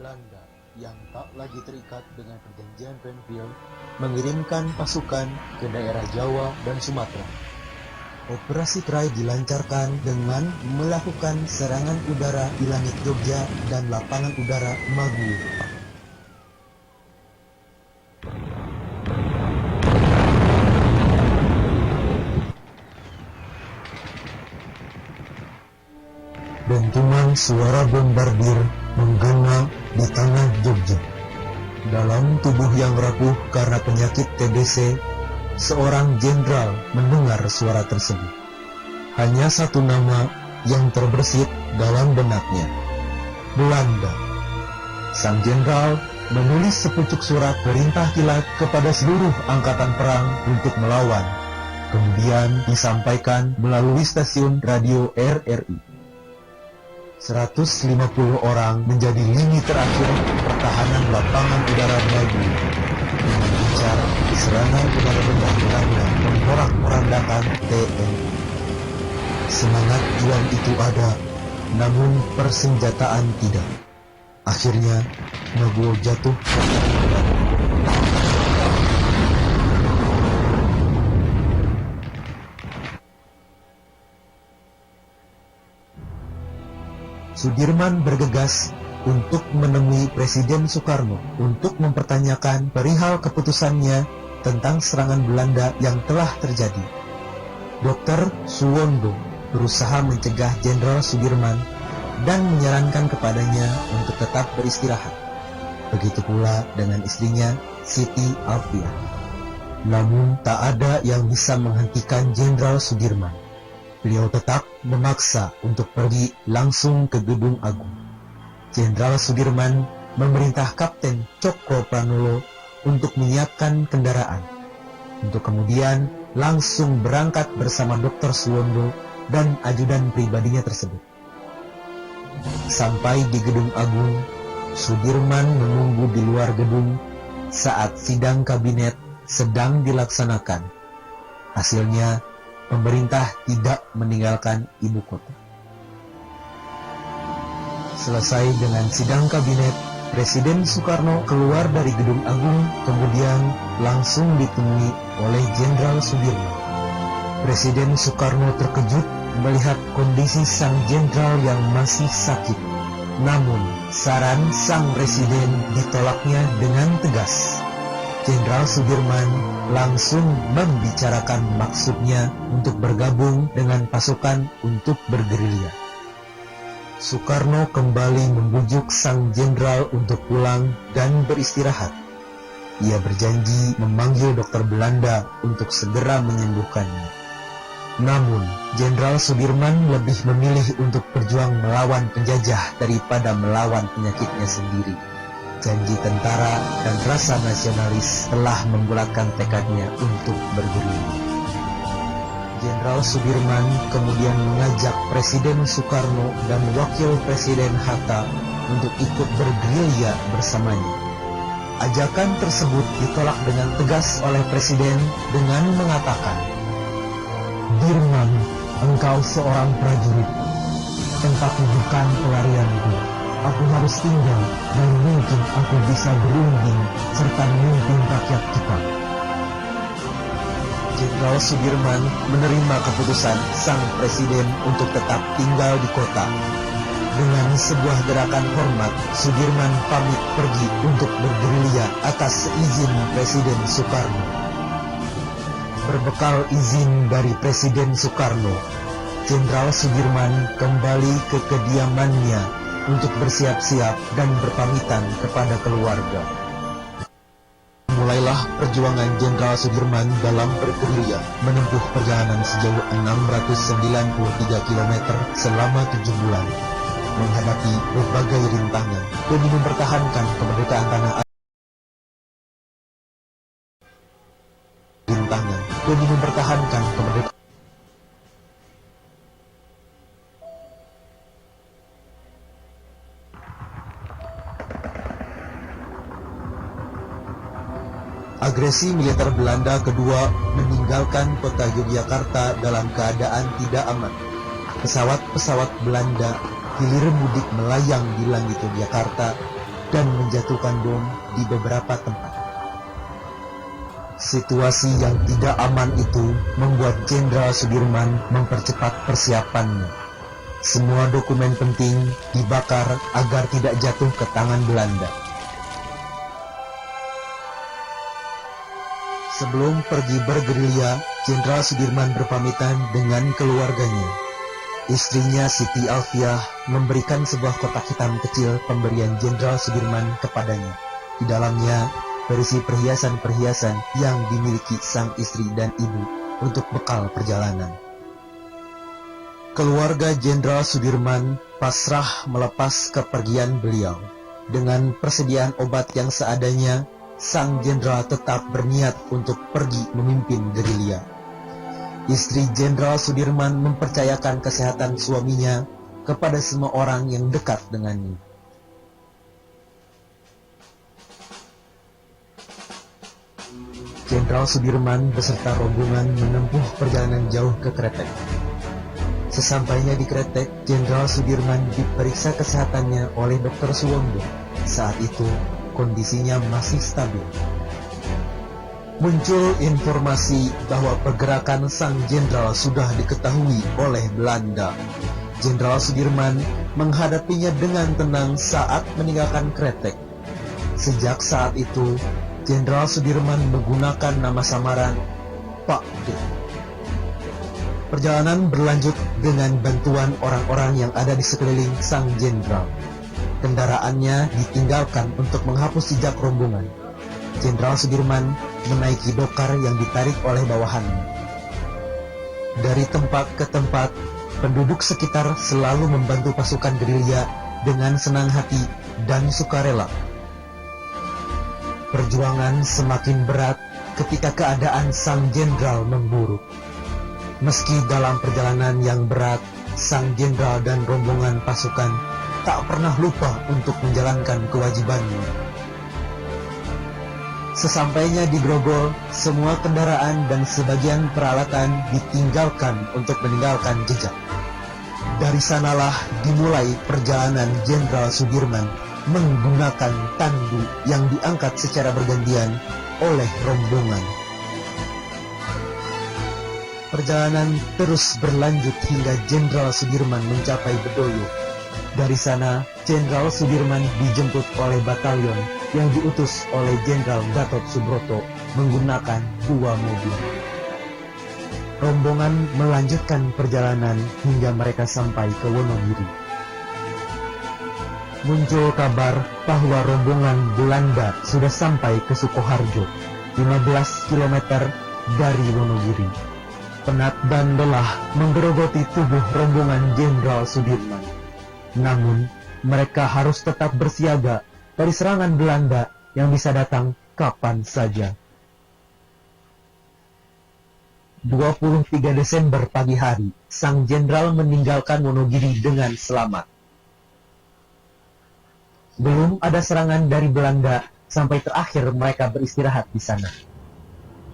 Belanda yang tak lagi terikat dengan perjanjian Renville mengirimkan pasukan ke daerah Jawa dan Sumatera. Operasi Krai dilancarkan dengan melakukan serangan udara di langit Jogja dan lapangan udara Maguwo. Dentuman suara bombardir menggema di tanah Jogja. Dalam tubuh yang rapuh karena penyakit TBC, seorang jenderal mendengar suara tersebut. Hanya satu nama yang terbersit dalam benaknya, Belanda. Sang jenderal menulis sepucuk surat perintah kilat kepada seluruh angkatan perang untuk melawan. Kemudian disampaikan melalui stasiun radio RRI. 150 orang menjadi lini terakhir pertahanan lapangan udara Maguwo dengan gencar serangan udara rendah Belanda memporak-porandakan TNI. Semangat juang itu ada, namun persenjataan tidak. Akhirnya Maguwo jatuh ke tangan Belanda. Sudirman bergegas untuk menemui Presiden Soekarno untuk mempertanyakan perihal keputusannya tentang serangan Belanda yang telah terjadi. Dr. Suwondo berusaha mencegah Jenderal Sudirman dan menyarankan kepadanya untuk tetap beristirahat. Begitu pula dengan istrinya, Siti Alfiah. Namun tak ada yang bisa menghentikan Jenderal Sudirman. Beliau tetap memaksa untuk pergi langsung ke Gedung Agung. Jenderal Sudirman memerintah Kapten Cokro Pranolo untuk menyiapkan kendaraan, untuk kemudian langsung berangkat bersama Dr. Suwondo dan ajudan pribadinya tersebut. Sampai di Gedung Agung, Sudirman menunggu di luar gedung saat sidang kabinet sedang dilaksanakan. Hasilnya, pemerintah tidak meninggalkan ibu kota. Selesai dengan sidang kabinet, Presiden Soekarno keluar dari Gedung Agung, kemudian langsung ditemui oleh Jenderal Sudirman. Presiden Soekarno terkejut melihat kondisi sang jenderal yang masih sakit. Namun, saran sang presiden ditolaknya dengan tegas. Jenderal Sudirman langsung membicarakan maksudnya untuk bergabung dengan pasukan untuk bergerilya. Soekarno kembali membujuk sang jenderal untuk pulang dan beristirahat. Ia berjanji memanggil dokter Belanda untuk segera menyembuhkannya. Namun, Jenderal Sudirman lebih memilih untuk berjuang melawan penjajah daripada melawan penyakitnya sendiri. Janji tentara dan rasa nasionalis telah membulatkan tekadnya untuk bergerilya. Jenderal Sudirman kemudian mengajak Presiden Soekarno dan Wakil Presiden Hatta untuk ikut bergerilya bersamanya. Ajakan tersebut ditolak dengan tegas oleh Presiden dengan mengatakan, "Dirman, engkau seorang prajurit. Tempatmu bukan pelarianku. Aku harus tinggal dan mungkin aku bisa berunding serta memimpin rakyat kita." Jenderal Sudirman menerima keputusan sang presiden untuk tetap tinggal di kota. Dengan sebuah gerakan hormat, Sudirman pamit pergi untuk bergerilya atas seizin Presiden Soekarno. Berbekal izin dari Presiden Soekarno, Jenderal Sudirman kembali ke kediamannya untuk bersiap-siap dan berpamitan kepada keluarga. Mulailah perjuangan Jenderal Sudirman dalam bergerilya, menempuh perjalanan sejauh 693 km selama 7 bulan, menghadapi berbagai rintangan demi mempertahankan kemerdekaan tanah air. Agresi militer Belanda kedua meninggalkan kota Yogyakarta dalam keadaan tidak aman. Pesawat-pesawat Belanda hilir mudik melayang di langit Yogyakarta dan menjatuhkan bom di beberapa tempat. Situasi yang tidak aman itu membuat Jenderal Sudirman mempercepat persiapannya. Semua dokumen penting dibakar agar tidak jatuh ke tangan Belanda. Sebelum pergi bergerilya, Jenderal Sudirman berpamitan dengan keluarganya. Istrinya Siti Alfiah memberikan sebuah kotak hitam kecil pemberian Jenderal Sudirman kepadanya. Di dalamnya berisi perhiasan-perhiasan yang dimiliki sang istri dan ibu untuk bekal perjalanan. Keluarga Jenderal Sudirman pasrah melepas kepergian beliau. Dengan persediaan obat yang seadanya, sang jenderal tetap berniat untuk pergi memimpin gerilya. Istri Jenderal Sudirman mempercayakan kesehatan suaminya kepada semua orang yang dekat dengannya. Jenderal Sudirman beserta rombongan menempuh perjalanan jauh ke Kretek. Sesampainya di Kretek, Jenderal Sudirman diperiksa kesehatannya oleh Dr. Suwondo. Saat itu, kondisinya masih stabil. Muncul informasi bahwa pergerakan sang jenderal sudah diketahui oleh Belanda. Jenderal Sudirman menghadapinya dengan tenang saat meninggalkan Kretek. Sejak saat itu, Jenderal Sudirman menggunakan nama samaran Pak D. Perjalanan berlanjut dengan bantuan orang-orang yang ada di sekeliling sang jenderal. Kendaraannya ditinggalkan untuk menghapus jejak rombongan. Jenderal Sudirman menaiki dokar yang ditarik oleh bawahannya. Dari tempat ke tempat, penduduk sekitar selalu membantu pasukan gerilya dengan senang hati dan sukarela. Perjuangan semakin berat ketika keadaan sang jenderal memburuk. Meski dalam perjalanan yang berat, sang jenderal dan rombongan pasukan tak pernah lupa untuk menjalankan kewajibannya. Sesampainya di Grogol, semua kendaraan dan sebagian peralatan ditinggalkan untuk meninggalkan jejak. Dari sanalah dimulai perjalanan Jenderal Sudirman menggunakan tandu yang diangkat secara bergantian oleh rombongan. Perjalanan terus berlanjut hingga Jenderal Sudirman mencapai Bedoyo. Dari sana, Jenderal Sudirman dijemput oleh batalion yang diutus oleh Jenderal Gatot Subroto menggunakan 2 mobil. Rombongan melanjutkan perjalanan hingga mereka sampai ke Wonogiri. Muncul kabar bahwa rombongan Belanda sudah sampai ke Sukoharjo, 15 km dari Wonogiri. Penat dan lelah menggerogoti tubuh rombongan Jenderal Sudirman. Namun, mereka harus tetap bersiaga dari serangan Belanda yang bisa datang kapan saja. 23 Desember pagi hari, sang jenderal meninggalkan Wonogiri dengan selamat. Belum ada serangan dari Belanda sampai terakhir mereka beristirahat di sana.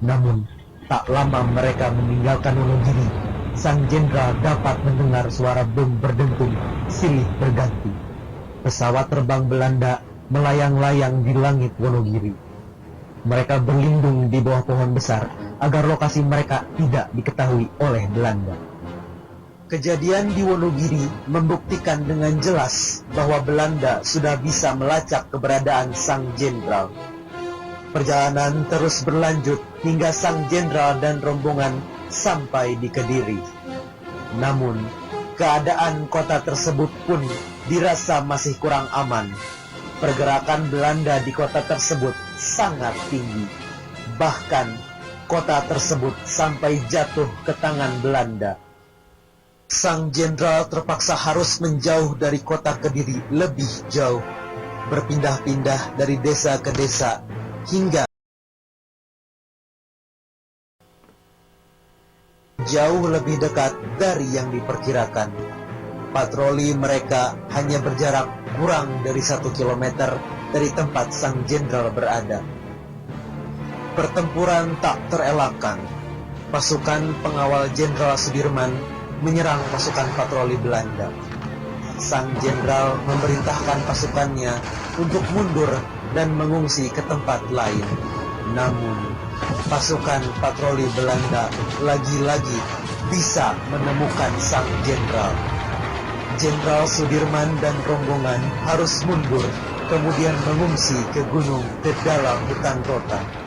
Namun, tak lama mereka meninggalkan Wonogiri, sang jenderal dapat mendengar suara bom berdentum silih berganti. Pesawat terbang Belanda melayang-layang di langit Wonogiri. Mereka berlindung di bawah pohon besar agar lokasi mereka tidak diketahui oleh Belanda. Kejadian di Wonogiri membuktikan dengan jelas bahwa Belanda sudah bisa melacak keberadaan sang jenderal. Perjalanan terus berlanjut hingga sang jenderal dan rombongan sampai di Kediri. Namun, keadaan kota tersebut pun dirasa masih kurang aman. Pergerakan Belanda di kota tersebut sangat tinggi. Bahkan, kota tersebut sampai jatuh ke tangan Belanda. Sang jenderal terpaksa harus menjauh dari kota Kediri lebih jauh, berpindah-pindah dari desa ke desa, hingga jauh lebih dekat dari yang diperkirakan. Patroli mereka hanya berjarak kurang dari 1 kilometer dari tempat sang jenderal berada. Pertempuran tak terelakkan. Pasukan pengawal Jenderal Sudirman menyerang pasukan patroli Belanda. Sang jenderal memerintahkan pasukannya untuk mundur dan mengungsi ke tempat lain. Namun, pasukan patroli Belanda lagi-lagi bisa menemukan sang jenderal. Jenderal Sudirman dan rombongan harus mundur, kemudian mengungsi ke gunung ke dalam hutan kota.